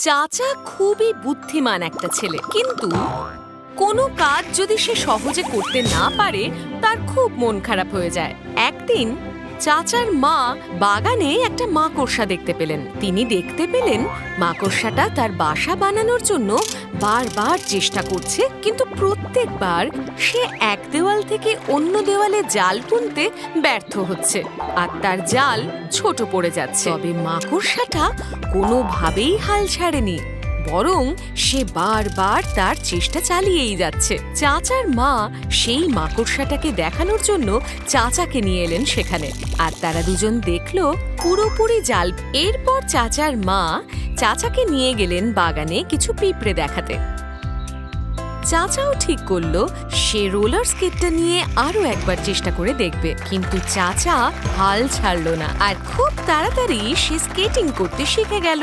চাচা খুবই বুদ্ধিমান একটা ছেলে, কিন্তু কোনো কাজ যদি সে সহজে করতে না পারে তার খুব মন খারাপ হয়ে যায়। একদিন চাচার মা বাগানে একটা মাকড়সা দেখতে পেলেন। তিনি দেখতে পেলেন মাকড়সাটা তার বাসা বানানোর জন্য বারবার চেষ্টা করছে, কিন্তু প্রত্যেকবার সে এক দেওয়াল থেকে অন্য দেওয়ালে জাল বুনতে ব্যর্থ হচ্ছে আর তার জাল ছোট পড়ে যাচ্ছে। তবে মাকড়সাটা কোনোভাবেই হাল ছাড়েনি, বরং সে বারবার তার চেষ্টা চালিয়েই যাচ্ছে। চাচার মা সেই মাকড়সাটাকে দেখানোর জন্য চাচাকে নিয়ে এলেন সেখানে, আর তারা দুজন দেখলো পুরোপুরি জাল। এরপর চাচার মা চাচাকে নিয়ে গেলেন বাগানে কিছু পিঁপড়ে দেখাতে। চাচাও ঠিক করলো সে রোলার স্কেটটা নিয়ে আরো একবার চেষ্টা করে দেখবে, কিন্তু চাচা হাল ছাড়লো না আর খুব তাড়াতাড়ি সে স্কেটিং করতে শিখে গেল।